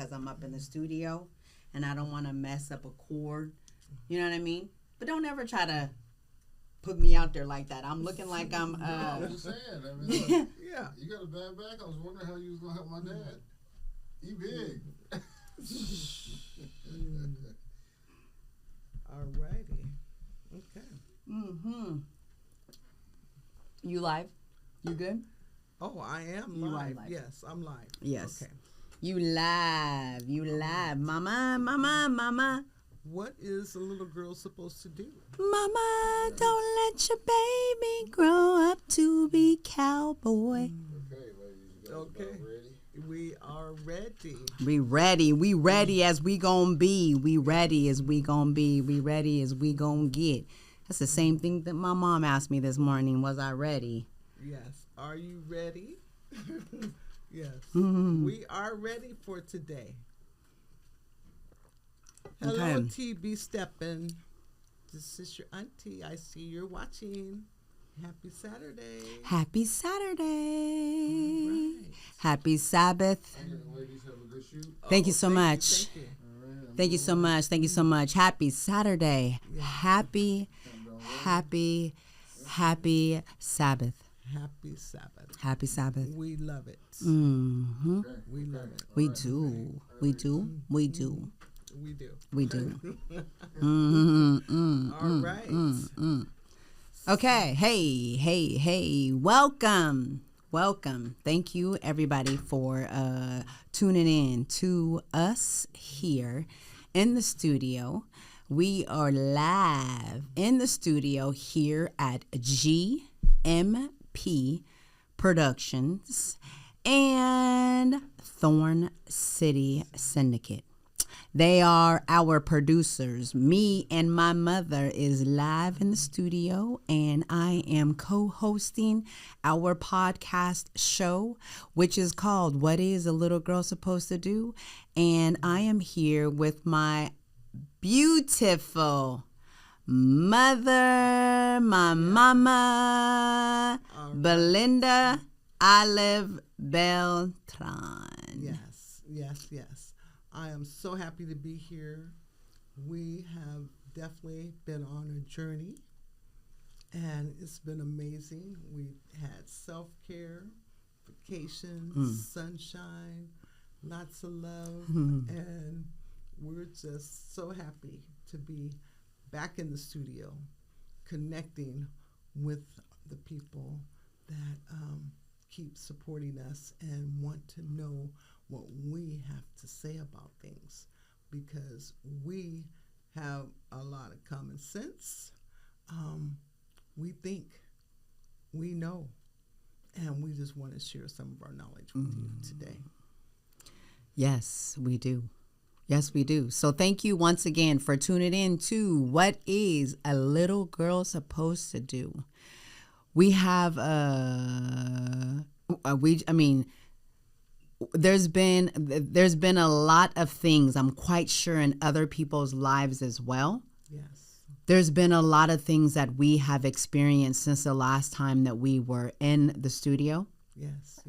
because I'm up in the studio and I don't want to mess up a cord. You know what I mean? But don't ever try to put me out there like that. I'm looking like I'm. No, I'm just saying. I mean, look, yeah. You got a bad back. I was wondering how you was gonna help my dad. He big. Alrighty. Okay. Mm-hmm. You live? You good? Oh, I am You live. live. Yes, I'm live. Yes. Okay. You live. You live. Mama, mama, mama. What is a little girl supposed to do? Mama, don't let your baby grow up to be cowboy. Okay, ladies, you guys Okay. about ready? We are ready. We ready. We ready as we gon' be. We ready as we gon' be. We ready as we gon' get. That's the same thing that my mom asked me this morning. Was I ready? Yes. Are you ready? Yes. Mm-hmm. We are ready for today. Hello, Okay. TB Steppin'. This is your auntie. I see you're watching. Happy Saturday. Happy Saturday. All right. Happy Sabbath. Okay, ladies, have a good shoot. Thank you so much. Thank you. All right, Thank you so much. Thank you so much. Happy Saturday. Yeah. Happy Sabbath. Happy Sabbath. Happy Sabbath. We love it. Mm-hmm. Okay, We okay. love it. We All right. do. We do. We do. We do. We do. Mm-hmm. All right. Okay. Hey. Welcome. Thank you, everybody, for tuning in to us here in the studio. We are live in the studio here at GMP Productions and Thorn City Syndicate. They are our producers. Me and my mother is live in the studio, and I am co-hosting our podcast show, which is called What Is a Little Girl Supposed to Do? And I am here with my beautiful mother, my mama, Balinda Olive Beltran. Yes. I am so happy to be here. We have definitely been on a journey, and it's been amazing. We've had self-care, vacations, sunshine, lots of love, and we're just so happy to be back in the studio, connecting with the people that keep supporting us and want to know what we have to say about things, because we have a lot of common sense. We think, we know, and we just want to share some of our knowledge with you today. Yes, we do. Yes, we do. So thank you once again for tuning in to What Is a Little Girl Supposed to Do? We have there's been a lot of things, I'm quite sure, in other people's lives as well. Yes. There's been a lot of things that we have experienced since the last time that we were in the studio. Yes.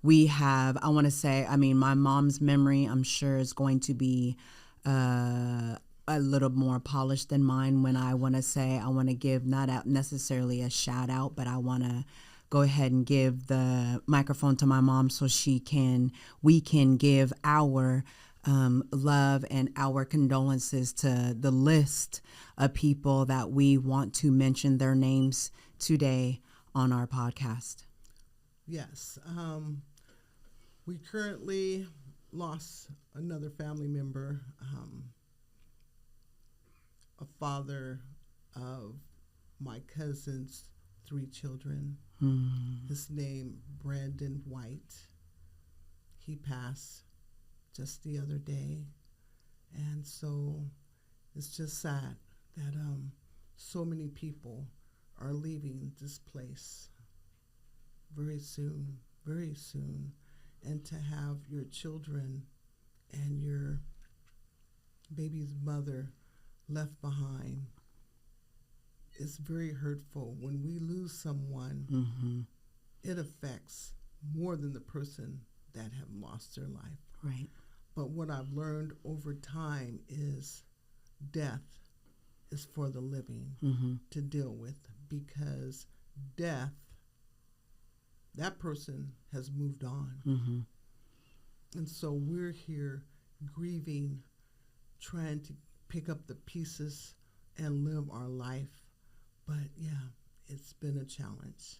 We have, I want to say, my mom's memory, I'm sure, is going to be a little more polished than mine when I want to give not out necessarily a shout out, but I want to go ahead and give the microphone to my mom so we can give our love and our condolences to the list of people that we want to mention their names today on our podcast. Yes. We currently lost another family member, a father of my cousin's 3 children. His name, Brandon White. He passed just the other day. And so it's just sad that so many people are leaving this place very soon. And to have your children and your baby's mother left behind, it's very hurtful. When we lose someone, it affects more than the person that have lost their life. Right. But what I've learned over time is death is for the living to deal with, because death, that person has moved on. And so we're here grieving, trying to pick up the pieces and live our life. But yeah, it's been a challenge.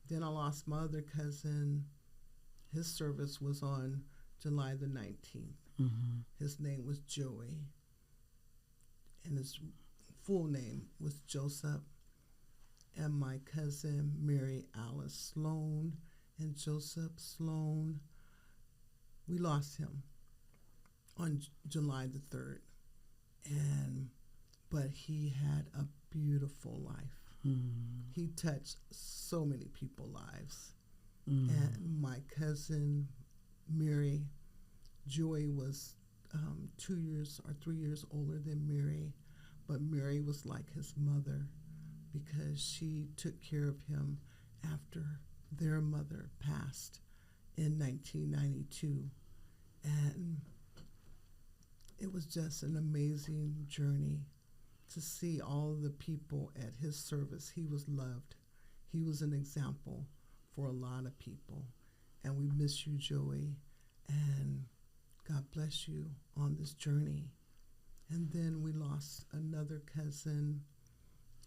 Then I lost my other cousin. His service was on July the 19th. His name was Joey, and his full name was Joseph. And my cousin Mary Alice Sloan and Joseph Sloan, we lost him on July the 3rd. But he had a beautiful life. He touched so many people's lives. And my cousin Mary, Joy was 2 years or 3 years older than Mary, but Mary was like his mother because she took care of him after their mother passed in 1992. And it was just an amazing journey to see all the people at his service. He was loved. He was an example for a lot of people. And we miss you, Joey, and God bless you on this journey. And then we lost another cousin,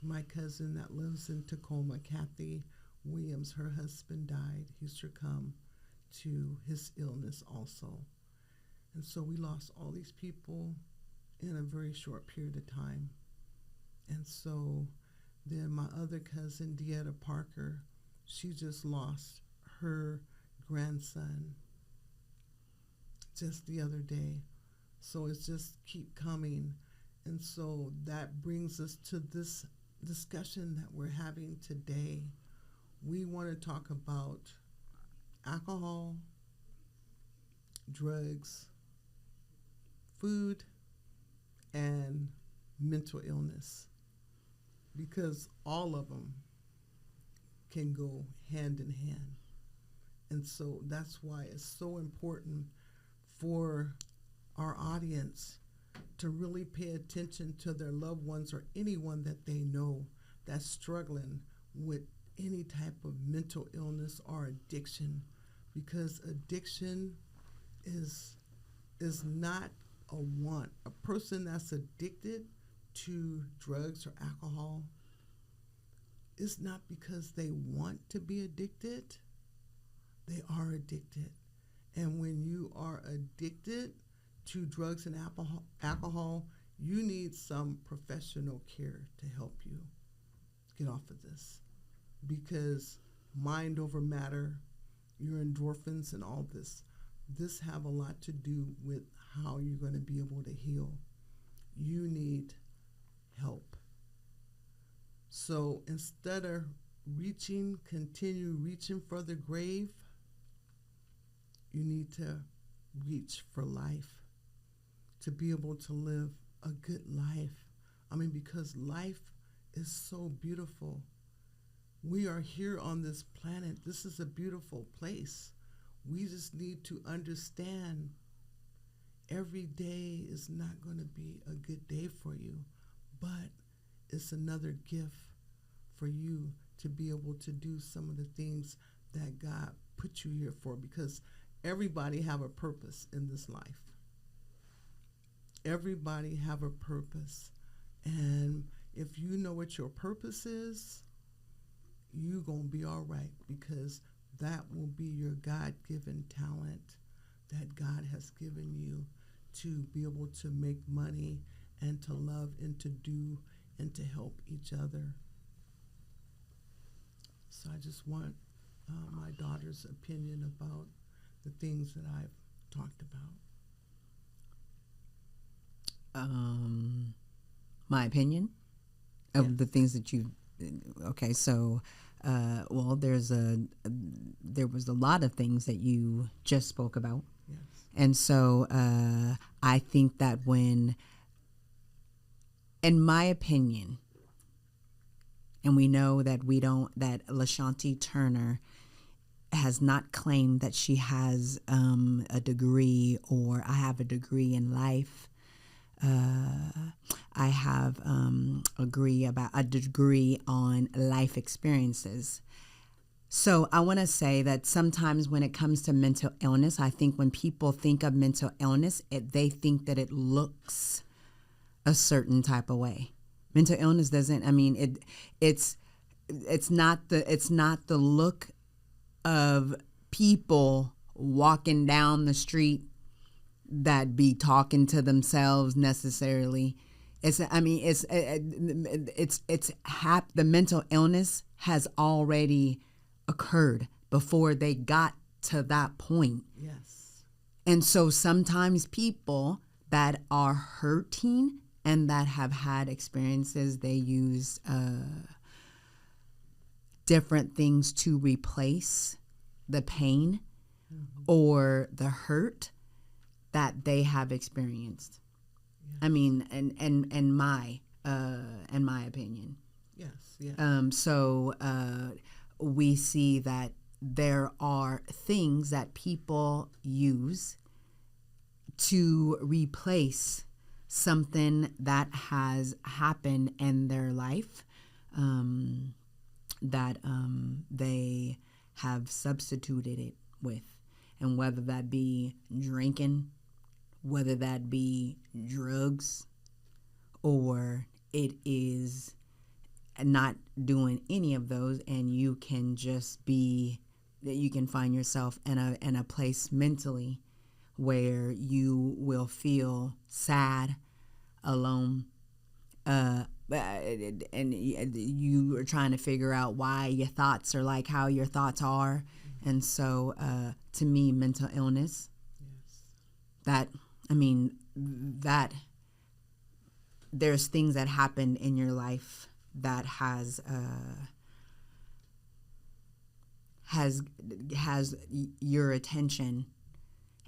my cousin that lives in Tacoma, Kathy Williams. Her husband died. He succumbed to his illness also. And so we lost all these people in a very short period of time. And so then my other cousin, Deetta Parker, she just lost her grandson just the other day. So it's just keep coming. And so that brings us to this discussion that we're having today. We want to talk about alcohol, drugs, food, and mental illness, because all of them can go hand in hand. And so that's why it's so important for our audience to really pay attention to their loved ones or anyone that they know that's struggling with any type of mental illness or addiction, because addiction is not a want. A person that's addicted to drugs or alcohol, it's not because they want to be addicted. They are addicted. And when you are addicted to drugs and alcohol, you need some professional care to help you get off of this, because mind over matter, your endorphins and all this have a lot to do with how you're going to be able to heal. You need help. So instead of continue reaching for the grave, you need to reach for life, to be able to live a good life. I mean, because life is so beautiful. We are here on this planet. This is a beautiful place. We just need to understand every day is not going to be a good day for you, but it's another gift for you to be able to do some of the things that God put you here for, because everybody have a purpose in this life. Everybody have a purpose. And if you know what your purpose is, you're going to be all right, because that will be your God-given talent that God has given you to be able to make money and to love and to do and to help each other. So I just want my daughter's opinion about the things that I've talked about. My opinion of Yes. the things that you. Okay, so well, there was a lot of things that you just spoke about. Yes. And so I think that when, in my opinion, and we know that that LaShonti Turner does not claim that she has a degree, or I have a degree in life. I have a degree on life experiences. So I want to say that sometimes when it comes to mental illness, I think when people think of mental illness, they think that it looks a certain type of way. Mental illness doesn't. I mean, it's not the look of people walking down the street that be talking to themselves necessarily. The mental illness has already occurred before they got to that point. Yes. And so sometimes people that are hurting and that have had experiences, they use different things to replace the pain or the hurt that they have experienced. Yes. I mean, in my opinion. Yes. Yes. So we see that there are things that people use to replace something that has happened in their life, that they have substituted it with. And whether that be drinking, whether that be drugs, or it is not doing any of those, and you can just be, that you can find yourself in a place mentally where you will feel sad, alone, and you are trying to figure out why your thoughts are like how your thoughts are. And so to me, mental illness, that there's things that happen in your life that has your attention,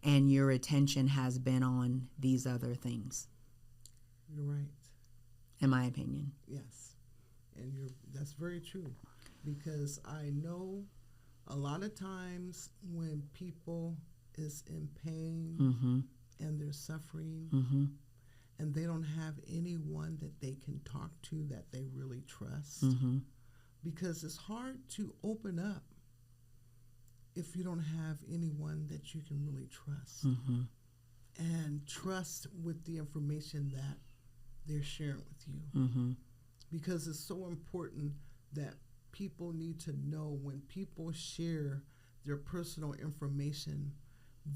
and your attention has been on these other things. You're right. In my opinion. Yes. And that's very true, because I know a lot of times when people is in pain and they're suffering and they don't have anyone that they can talk to that they really trust, because it's hard to open up if you don't have anyone that you can really trust and trust with the information that they're sharing with you. Because it's so important that people need to know, when people share their personal information,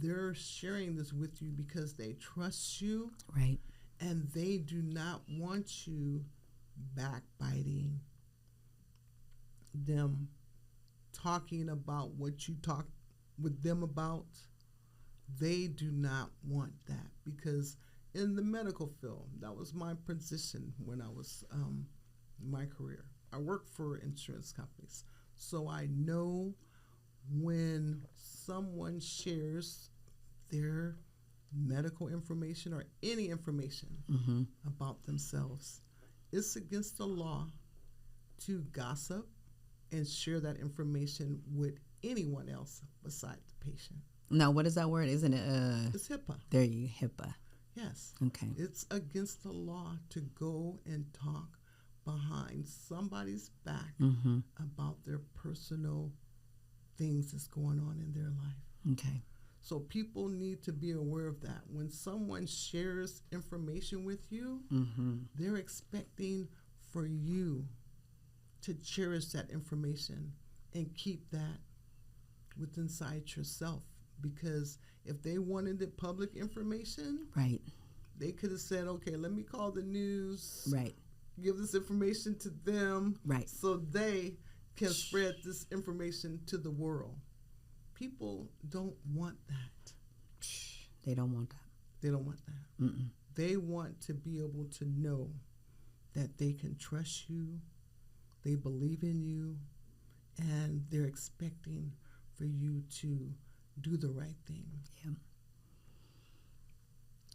they're sharing this with you because they trust you. Right. And they do not want you backbiting them, talking about what you talk with them about. They do not want that, because in the medical field, that was my position when I was in my career. I worked for insurance companies, so I know when someone shares their medical information or any information about themselves, it's against the law to gossip and share that information with anyone else besides the patient. Now, what is that word? Isn't it? It's HIPAA. There you HIPAA. Yes. Okay. It's against the law to go and talk behind somebody's back about their personal things that's going on in their life. Okay. So people need to be aware of that. When someone shares information with you, they're expecting for you to cherish that information and keep that within inside yourself. Because if they wanted the public information, right, they could have said, okay, let me call the news, right, give this information to them, right, so they can spread this information to the world. People don't want that. They don't want that. They don't want that. They want to be able to know that they can trust you, they believe in you, and they're expecting for you to do the right thing. Yeah.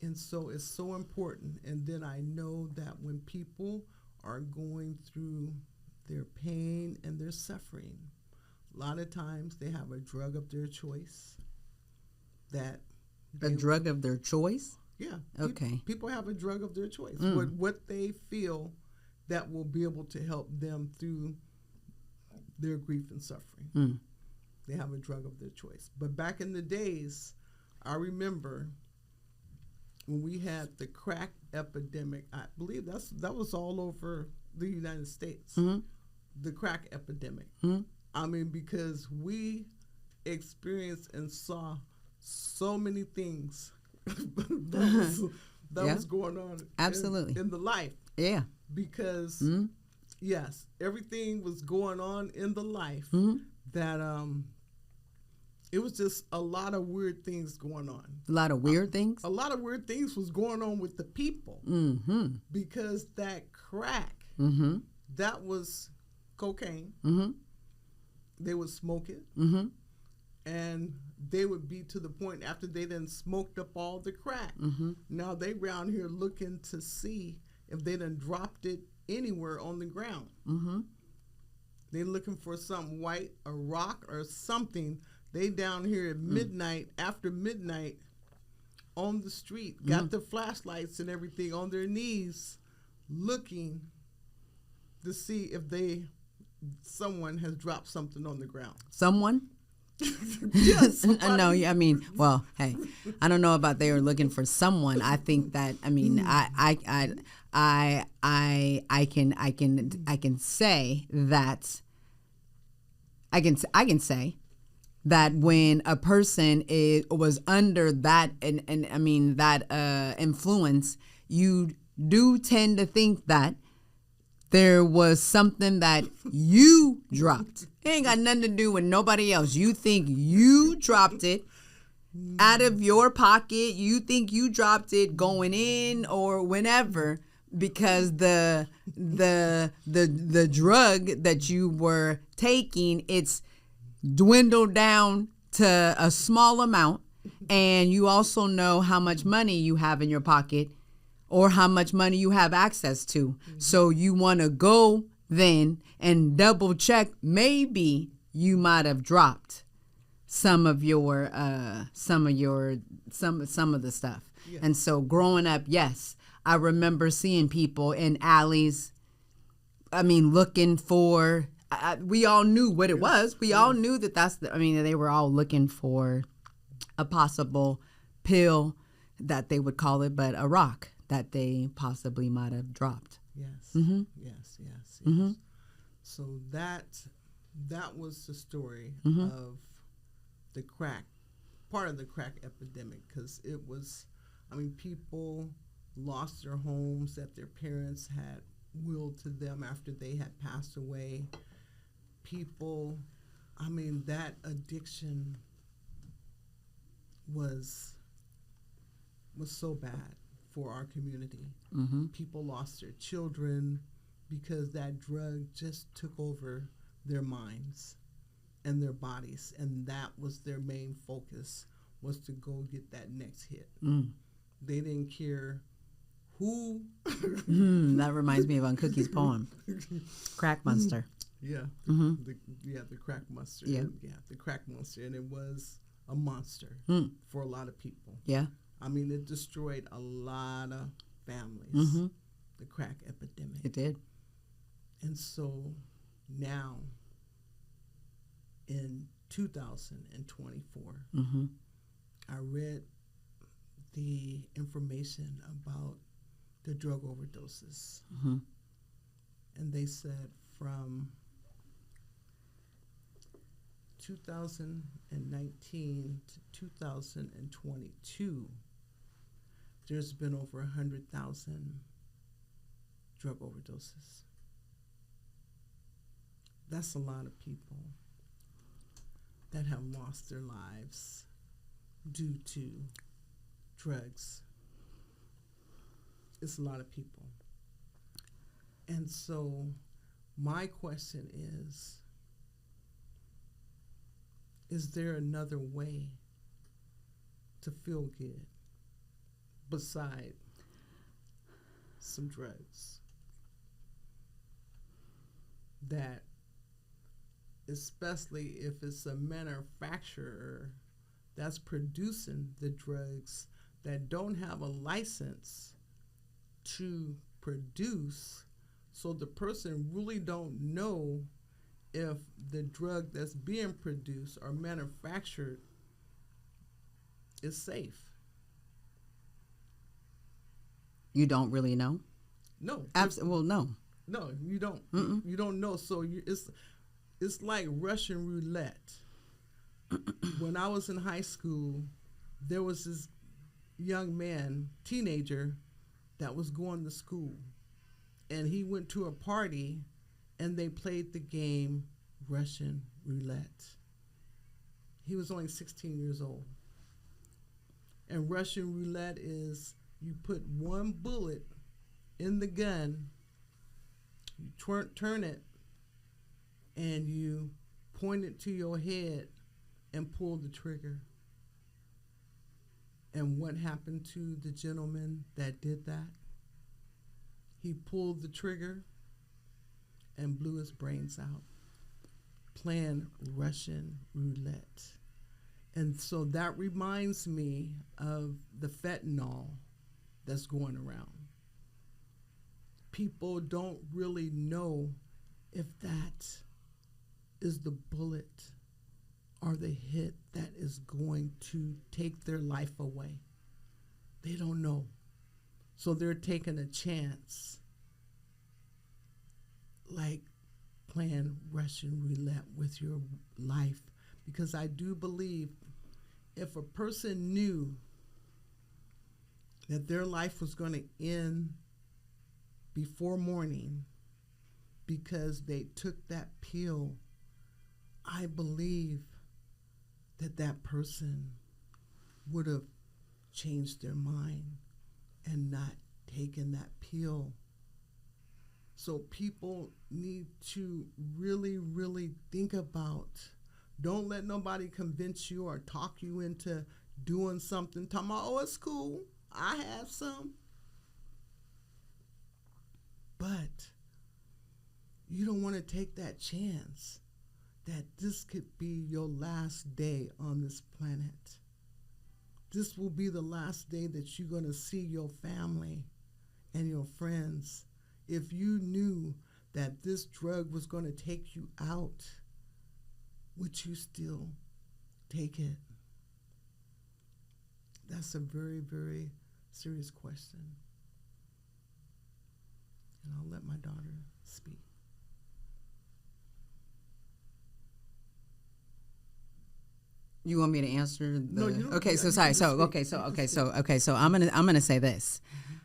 And so it's so important. And then I know that when people are going through their pain and their suffering, A lot of times they have a drug of their choice. A drug of their choice? Yeah. Okay. People have a drug of their choice. Mm. What they feel that will be able to help them through their grief and suffering. Mm. They have a drug of their choice. But back in the days, I remember when we had the crack epidemic. I believe that was all over the United States. Mm-hmm. The crack epidemic. Mm-hmm. I mean, because we experienced and saw so many things that was going on. Absolutely. In the life. Yeah. Because Mm-hmm. yes, everything was going on in the life Mm-hmm. that it was just a lot of weird things going on. A lot of weird things? A lot of weird things was going on with the people. Mm-hmm. Because that crack, Mm-hmm. that was cocaine. Mm-hmm. They would smoke it. Mm-hmm. And they would be to the point after they done smoked up all the crack. Mm-hmm. Now they around here looking to see if they done dropped it anywhere on the ground. Mm-hmm. They looking for something white, a rock or something. They down here at midnight, after midnight, on the street, got the flashlights and everything on their knees, looking to see if someone has dropped something on the ground. Someone? Yes. No, I mean, well, hey, I don't know about they were looking for someone. I think that, I mean, I can say that I can say that when a person was under that and I mean that influence, you do tend to think that there was something that you dropped. It ain't got nothing to do with nobody else. You think you dropped it out of your pocket. You think you dropped it going in or whenever because the drug that you were taking, it's dwindled down to a small amount, and you also know how much money you have in your pocket or how much money you have access to. Mm-hmm. So you want to go then and double check. Maybe you might have dropped some of the stuff. Yeah. And so growing up, yes, I remember seeing people in alleys. I mean, looking for. We all knew what it was. We all knew that they were all looking for a possible pill that they would call it, but a rock that they possibly might have dropped. Yes. Mm-hmm. Yes. Mm-hmm. So that was the story mm-hmm. of the crack, part of the crack epidemic, because it was, I mean, people lost their homes that their parents had willed to them after they had passed away. People, I mean, that addiction was so bad for our community. Mm-hmm. People lost their children because that drug just took over their minds and their bodies, and that was their main focus, was to go get that next hit. Mm. They didn't care who. That reminds me of Aunt Cookie's poem, Crack Monster. Yeah, mm-hmm. the crack monster. Yeah. The crack monster, and it was a monster for a lot of people. Yeah, I mean, it destroyed a lot of families. Mm-hmm. The crack epidemic. It did. And so now, in 2024, mm-hmm. I read the information about the drug overdoses, mm-hmm. and they said from 2019 to 2022, there's been over 100,000 drug overdoses. That's a lot of people that have lost their lives due to drugs. It's a lot of people. And so my question is there another way to feel good beside some drugs that especially if it's a manufacturer that's producing the drugs that don't have a license to produce, so the person really don't know if the drug that's being produced or manufactured is safe. You don't really know? No. Well, no. No, you don't. Mm-mm. You don't know. So it's like Russian roulette. When I was in high school, there was this young man, teenager, that was going to school. And he went to a party, and they played the game Russian roulette. He was only 16 years old. And Russian roulette is you put one bullet in the gun, you turn it, and you point it to your head and pull the trigger. And what happened to the gentleman that did that? He pulled the trigger and blew his brains out, playing Russian roulette. And so that reminds me of the fentanyl that's going around. People don't really know if that is the bullet or the hit that is going to take their life away. They don't know. So they're taking a chance, like playing Russian roulette with your life. Because I do believe if a person knew that their life was going to end before morning because they took that pill, I believe that that person would have changed their mind and not taken that pill. So people need to really, really think about, don't let nobody convince you or talk you into doing something, talking about, oh, it's cool, I have some. But you don't want to take that chance that this could be your last day on this planet. This will be the last day that you're going to see your family and your friends. If you knew that this drug was going to take you out, would you still take it? That's a very, very serious question. And I'll let my daughter speak. You want me to answer the? No, you don't. Okay, Yeah, so you sorry. can So speak. okay, You so can okay, speak. so okay, so I'm gonna say this.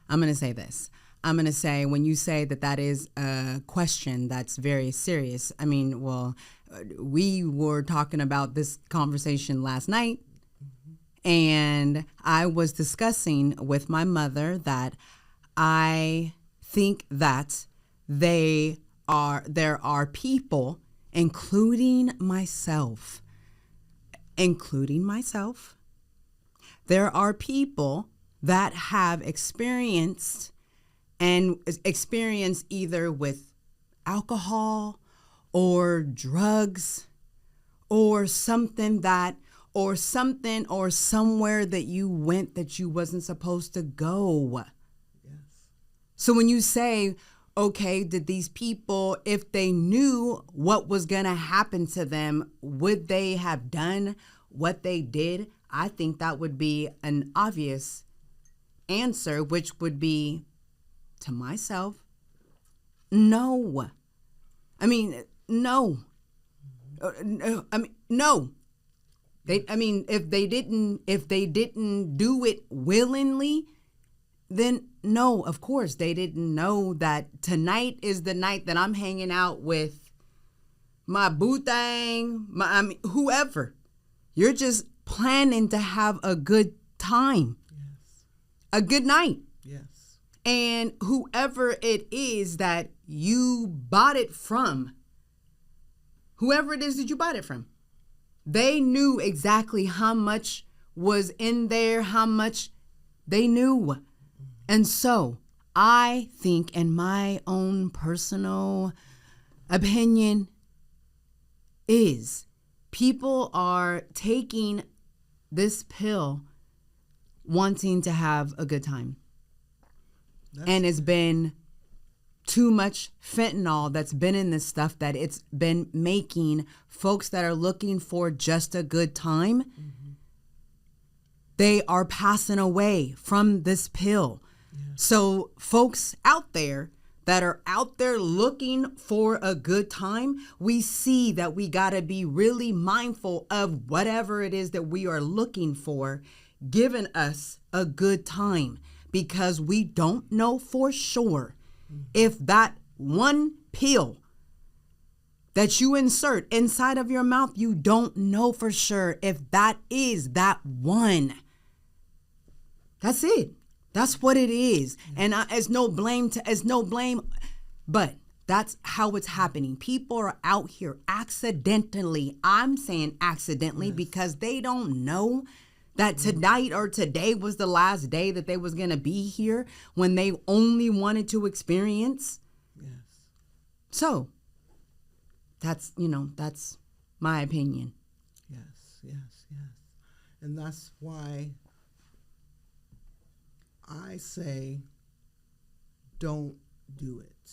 I'm gonna say this. I'm gonna say when you say that is a question that's very serious. I mean, well, we were talking about this conversation last night, and I was discussing with my mother that I think that there are people, including myself, there are people that have experienced either with alcohol or drugs or something or somewhere that you went that you wasn't supposed to go. Yes. So when you say, okay, did these people, if they knew what was going to happen to them, would they have done what they did? I think that would be an obvious answer, which would be, to myself, no. I mean, no. No. If they didn't do it willingly, then no, of course they didn't know that tonight is the night that I'm hanging out with my boo thing, whoever. You're just planning to have a good time, Yes. a good night. Yes. And whoever it is that you bought it from, whoever it is that you bought it from, they knew exactly how much was in there, how much they knew. And so I think, in my own personal opinion, is people are taking this pill wanting to have a good time. And it's been too much fentanyl that's been in this stuff that it's been making folks that are looking for just a good time, they are passing away from this pill. Yeah. So folks out there that are out there looking for a good time, we see that we got to be really mindful of whatever it is that we are looking for, giving us a good time, because we don't know for sure if that one pill that you insert inside of your mouth, you don't know for sure if that is that one. That's it. That's what it is. And it's no blame, but that's how it's happening. People are out here accidentally. I'm saying accidentally because they don't know that tonight or today was the last day that they was going to be here when they only wanted to experience. Yes. So that's my opinion. Yes. And that's why I say don't do it.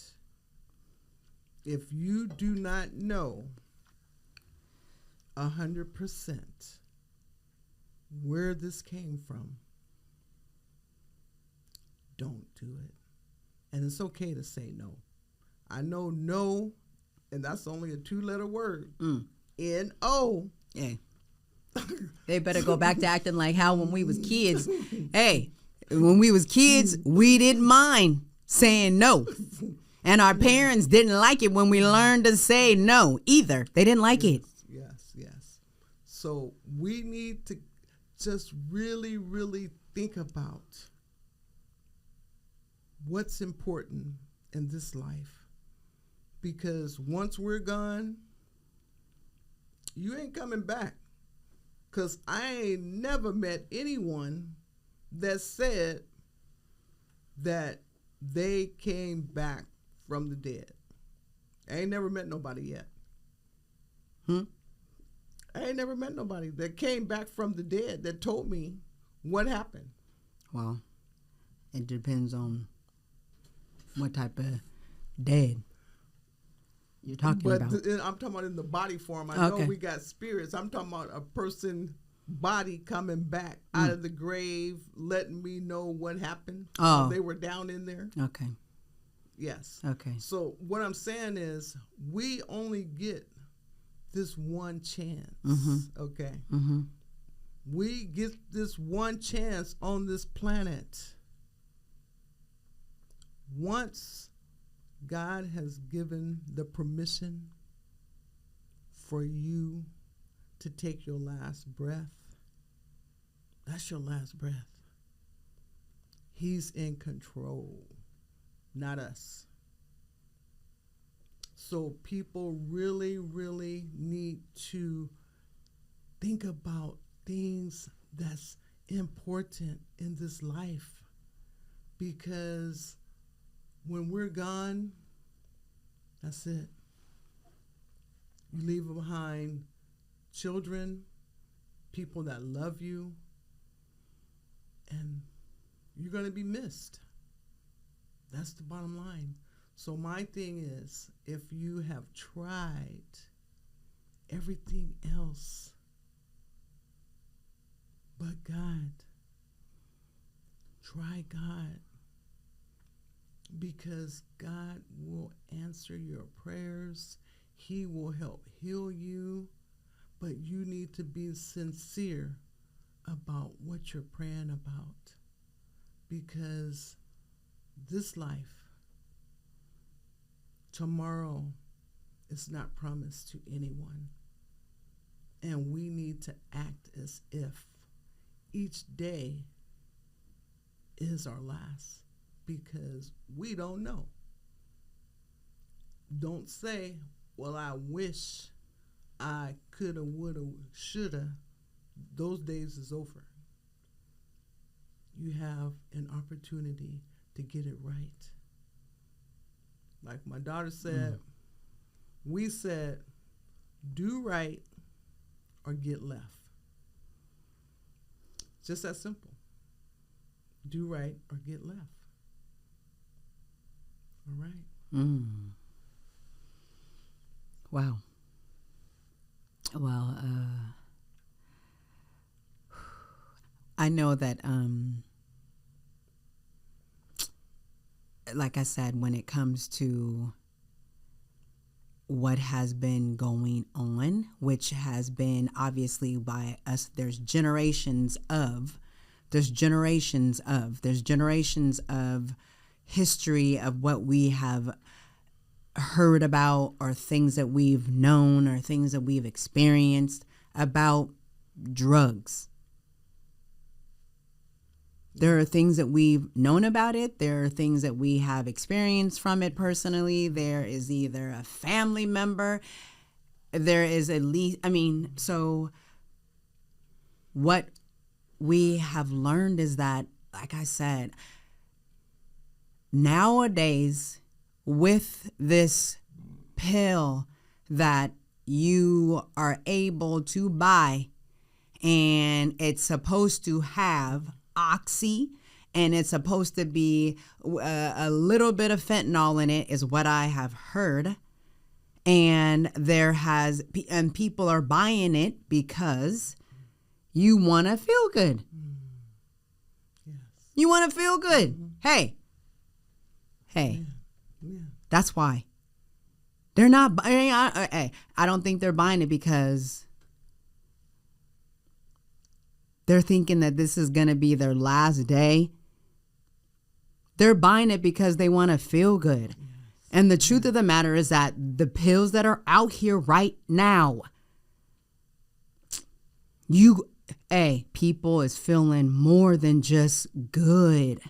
If you do not know 100% where this came from, don't do it. And it's okay to say no. I know no, and that's only a 2-letter word. N-O. Yeah. They better go back to acting like how when we was kids. Hey, when we was kids, we didn't mind saying no. And our parents didn't like it when we learned to say no either. They didn't like it. Yes. So we need to just really, really think about what's important in this life. Because once we're gone, you ain't coming back. Because I ain't never met anyone that said that they came back from the dead. I ain't never met nobody yet. I ain't never met nobody that came back from the dead that told me what happened. Well, it depends on what type of dead you're talking about. I'm talking about in the body form. I know we got spirits. I'm talking about a person body coming back out of the grave, letting me know what happened. Oh. They were down in there. Okay. Yes. Okay. So what I'm saying is we only get this one chance. Okay. We get this one chance on this planet. Once God has given the permission for you to take your last breath, that's your last breath. He's in control, not us. So people really, really need to think about things that's important in this life, because when we're gone, that's it. You leave behind children, people that love you, and you're going to be missed. That's the bottom line. So my thing is, if you have tried everything else but God, try God, because God will answer your prayers. He will help heal you, but you need to be sincere about what you're praying about, because this life, tomorrow, is not promised to anyone. And we need to act as if each day is our last, because we don't know. Don't say, well, I wish I coulda, woulda, shoulda. Those days is over. You have an opportunity to get it right. Like my daughter said, we said, Do right or get left. Just that simple. Do right or get left. All right. Wow. Well, I know that, like I said, when it comes to what has been going on, which has been obviously by us, there's generations of history of what we have heard about, or things that we've known, or things that we've experienced about drugs. There are things that we've known about it. There are things that we have experienced from it personally. There is either a family member. There is at least, so what we have learned is that, like I said, nowadays, with this pill that you are able to buy, and it's supposed to have oxy, and it's supposed to be a little bit of fentanyl in it, is what I have heard. And people are buying it because you want to feel good. Yes. You want to feel good. Hey, Yeah. that's why. They're not, I don't think they're buying it because they're thinking that this is going to be their last day. They're buying it because they want to feel good. Yes. And the truth of the matter is that the pills that are out here right now, people is feeling more than just good.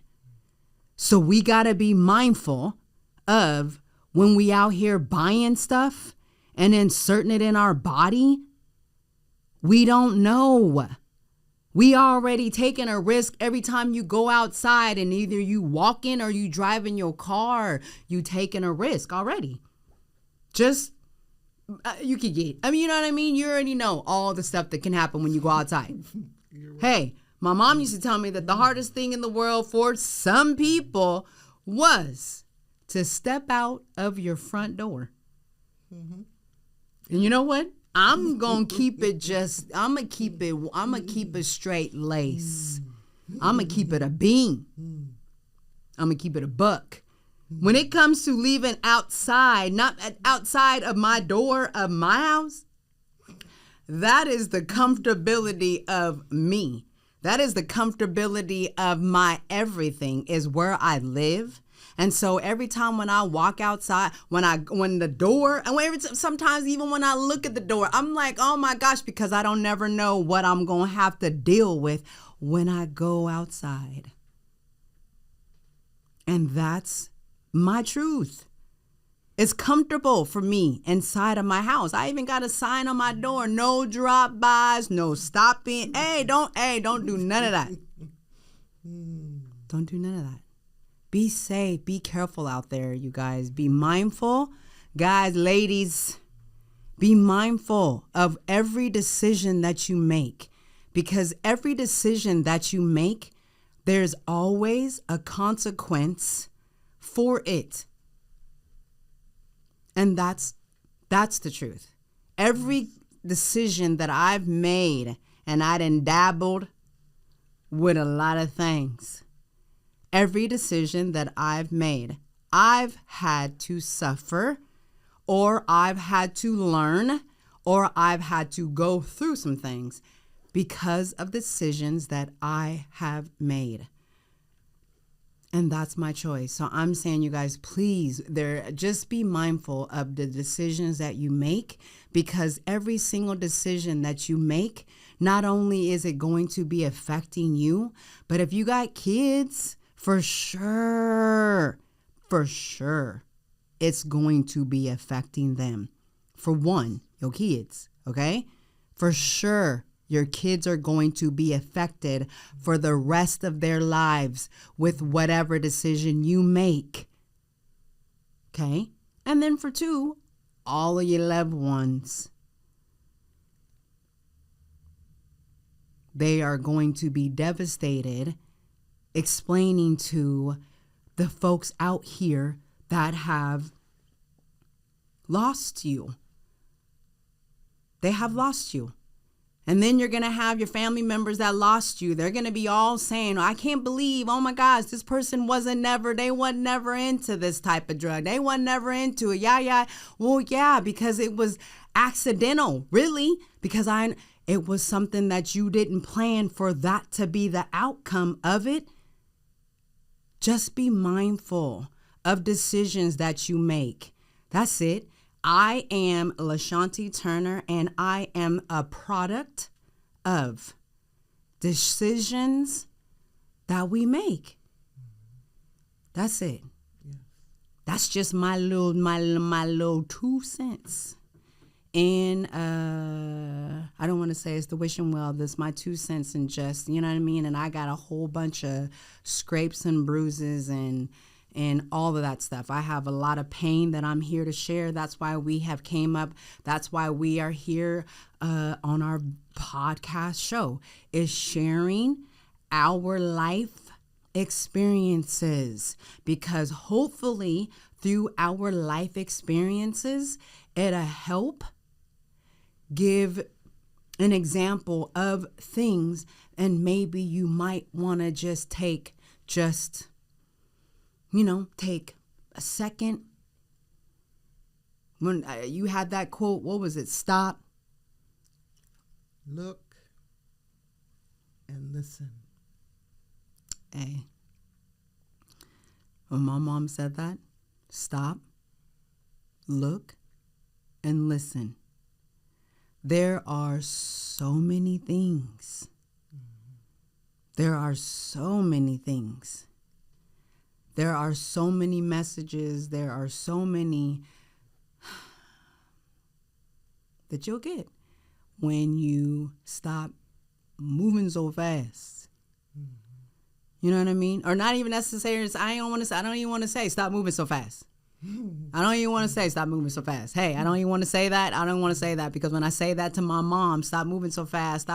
So we got to be mindful of when we out here buying stuff and inserting it in our body. We don't know. We already taking a risk every time you go outside, and either you walking or you driving your car, you taking a risk already. Just, you could get, you know what I mean? You already know all the stuff that can happen when you go outside. Right. Hey, my mom used to tell me that the hardest thing in the world for some people was to step out of your front door. Mm-hmm. And you know what? I'm going to keep it I'm going to keep it straight lace. I'm going to keep it a bean. I'm going to keep it a buck. When it comes to leaving outside, not outside of my door of my house, that is the comfortability of me. That is the comfortability of my everything, is where I live. And so every time when I walk outside, sometimes even when I look at the door, I'm like, oh my gosh, because I don't never know what I'm going to have to deal with when I go outside. And that's my truth. It's comfortable for me inside of my house. I even got a sign on my door, no drop-bys, no stopping. Don't do none of that. Don't do none of that. Be safe. Be careful out there, you guys. Be mindful. Guys, ladies, be mindful of every decision that you make, because every decision that you make, there's always a consequence for it. And that's the truth. Every decision that I've made, and I done dabbled with a lot of things. Every decision that I've made, I've had to suffer, or I've had to learn, or I've had to go through some things because of decisions that I have made. And that's my choice. So I'm saying, you guys, please, just be mindful of the decisions that you make, because every single decision that you make, not only is it going to be affecting you, but if you got kids, for sure, it's going to be affecting them. For one, your kids, okay? For sure, your kids are going to be affected for the rest of their lives with whatever decision you make, okay? And then for two, all of your loved ones, they are going to be devastated explaining to the folks out here that have lost you. They have lost you. And then you're going to have your family members that lost you. They're going to be all saying, I can't believe, oh my gosh, this person wasn't never into this type of drug. They wasn't never into it. Yeah. Well, yeah, because it was accidental, really, because it was something that you didn't plan for that to be the outcome of it. Just be mindful of decisions that you make. That's it. I am LaShonti Turner, and I am a product of decisions that we make. That's it. Yeah. That's just my little 2 cents. And I don't want to say it's the wishing well. That's my 2 cents, and just, you know what I mean? And I got a whole bunch of scrapes and bruises and all of that stuff. I have a lot of pain that I'm here to share. That's why we have came up. That's why we are here on our podcast show, is sharing our life experiences, because hopefully through our life experiences, it'll help give an example of things, and maybe you might want to just take a second. When you had that quote, what was it? Stop, look, and listen. Hey, when my mom said that, stop, look, and listen. There are so many things. There are so many things. There are so many messages. There are so many that you'll get when you stop moving so fast. You know what I mean? Or not even necessarily. I don't even want to say stop moving so fast. I don't even want to say stop moving so fast. Hey, I don't even want to say that. I don't want to say that, because when I say that to my mom, stop moving so fast,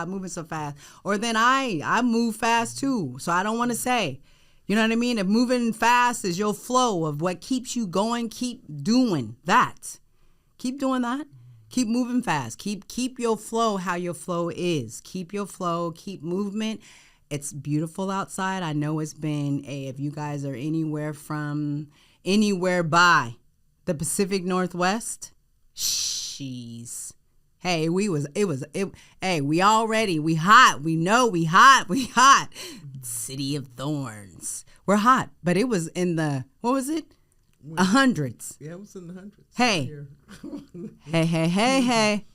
or then I move fast too. So I don't want to say. You know what I mean? If moving fast is your flow of what keeps you going, keep doing that. Keep doing that. Keep moving fast. Keep your flow how your flow is. Keep your flow. Keep movement. It's beautiful outside. I know it's been if you guys are anywhere by the Pacific Northwest, jeez. Hey, we hot. We know we hot. City of Thorns. We're hot, but it was in the, what was it? Hundreds. Yeah, it was in the hundreds. Hey. Hey.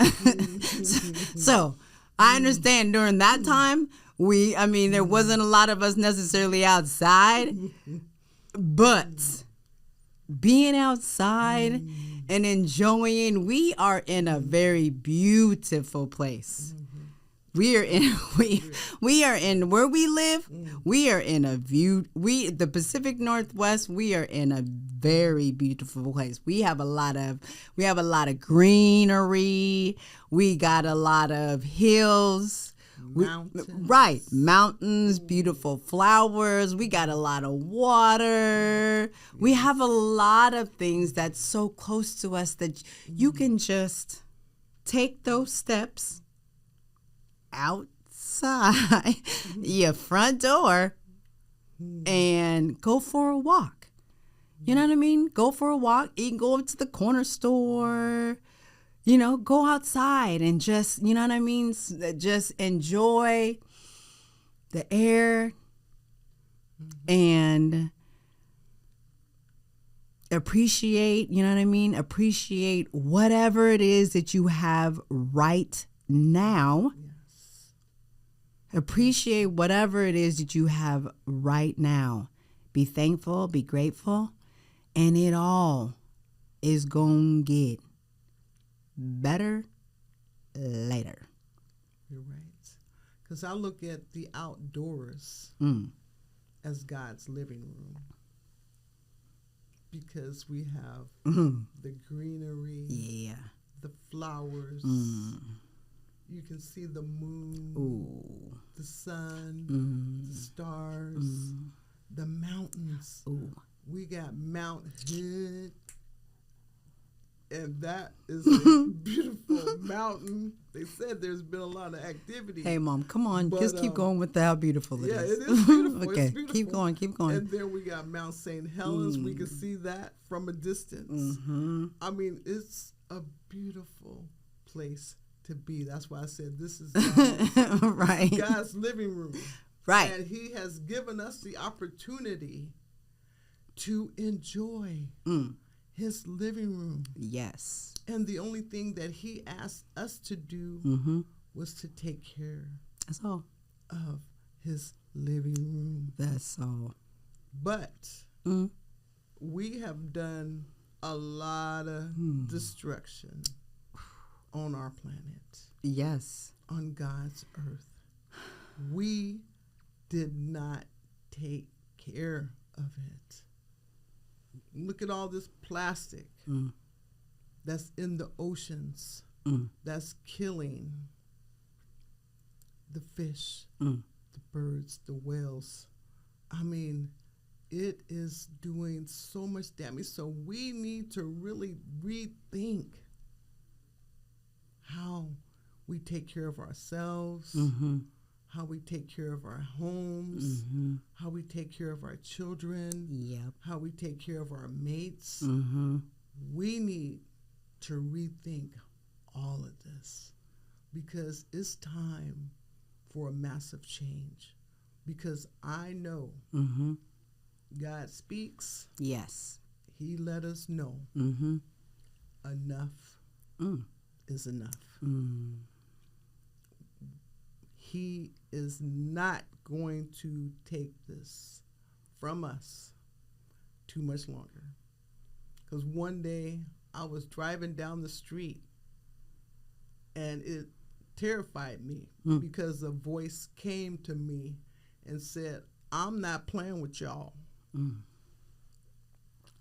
So I understand during that time, there wasn't a lot of us necessarily outside, but being outside and enjoying, we are in a very beautiful place. We are in where we live. We are in the Pacific Northwest. We are in a very beautiful place. We have a lot of greenery. We got a lot of hills. Mountains, beautiful flowers. We got a lot of water. We have a lot of things that's so close to us that you can just take those steps outside your front door and go for a walk. You know what I mean? Go for a walk. You can go up to the corner store. Go outside and just, you know what I mean? Just enjoy the air and appreciate, you know what I mean? Appreciate whatever it is that you have right now. Yes. Appreciate whatever it is that you have right now. Be thankful, be grateful, and it all is going to get better later. You're right. Because I look at the outdoors as God's living room. Because we have the greenery, the flowers. You can see the moon the sun, Mm. the stars, the mountains. Ooh. We got Mount Hood, and that is a beautiful mountain. They said there's been a lot of activity. Hey, Mom, come on. But, Just keep going with how beautiful it yeah, is. it is beautiful. Okay, It's beautiful. keep going, keep going. And then we got Mount St. Helens. We can see that from a distance. I mean, it's a beautiful place to be. That's why I said this is Right. God's living room. Right. And he has given us the opportunity to enjoy his living room. Yes. And the only thing that he asked us to do was to take care That's all. of his living room. That's all. But we have done a lot of destruction on our planet, Yes. on God's earth. We did not take care of it. Look at all this plastic that's in the oceans that's killing the fish, the birds, the whales. I mean, it is doing so much damage. So we need to really rethink how we take care of ourselves, how we take care of our homes, how we take care of our children, Yep. how we take care of our mates. We need to rethink all of this because it's time for a massive change. Because I know God speaks. Yes. He let us know enough is enough. He is not going to take this from us too much longer. Because one day I was driving down the street and it terrified me because a voice came to me and said, I'm not playing with y'all. And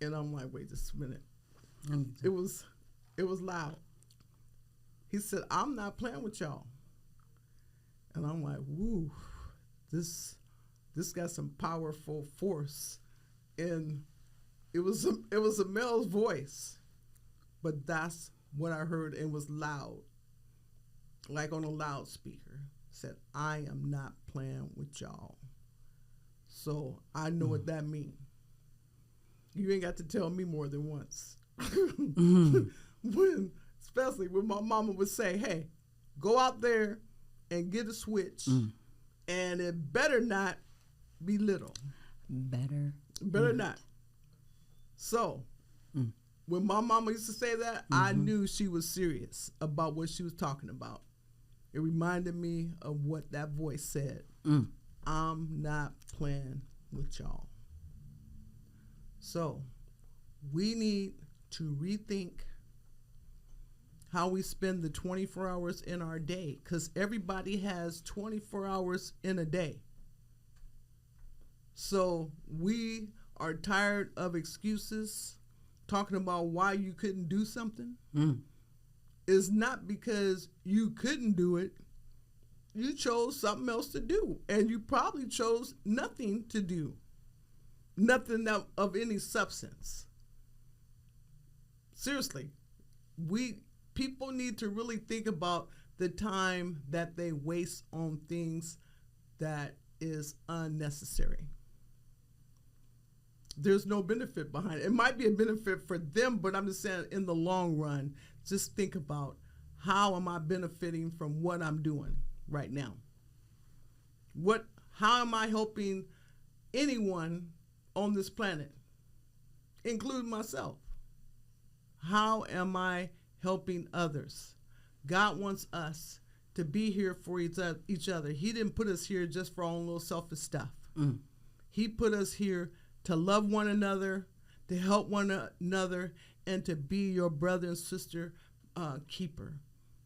I'm like, wait just a minute. It was loud. He said, I'm not playing with y'all. And I'm like, woo, this got some powerful force. And it was a male's voice. But that's what I heard, and was loud. Like on a loudspeaker. Said, I am not playing with y'all. So I know what that means. You ain't got to tell me more than once. Especially when my mama would say, hey, go out there and get a switch. And it better not be little. Better not. So when my mama used to say that, I knew she was serious about what she was talking about. It reminded me of what that voice said. I'm not playing with y'all. So we need to rethink how we spend the 24 hours in our day, because everybody has 24 hours in a day. So we are tired of excuses, talking about why you couldn't do something. It's not because you couldn't do it. You chose something else to do, and you probably chose nothing to do. Nothing of any substance. Seriously, people need to really think about the time that they waste on things that is unnecessary. There's no benefit behind it. It might be a benefit for them, but I'm just saying in the long run, just think about, how am I benefiting from what I'm doing right now? How am I helping anyone on this planet, including myself? How am I helping others? God wants us to be here for each other. He didn't put us here just for our own little selfish stuff. He put us here to love one another, to help one another, and to be your brother and sister keeper.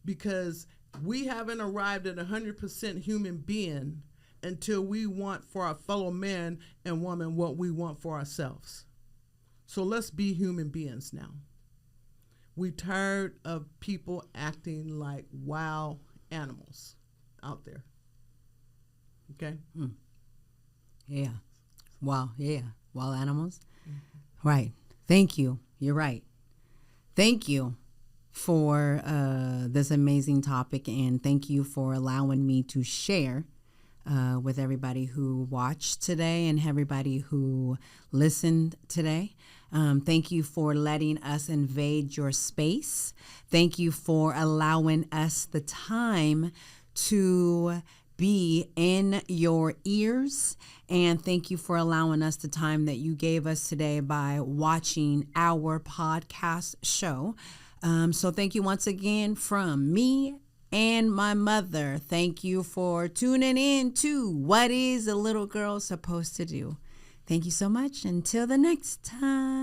Because we haven't arrived at 100% human being until we want for our fellow man and woman what we want for ourselves. So let's be human beings now. We're tired of people acting like wild animals out there. Okay. Yeah. Wow. Yeah. Wild animals. Right. Thank you. You're right. Thank you for this amazing topic, and thank you for allowing me to share with everybody who watched today and everybody who listened today. Thank you for letting us invade your space. Thank you for allowing us the time to be in your ears. And thank you for allowing us the time that you gave us today by watching our podcast show. So thank you once again from me and my mother. Thank you for tuning in to What is a Little Girl Supposed to Do? Thank you so much. Until the next time.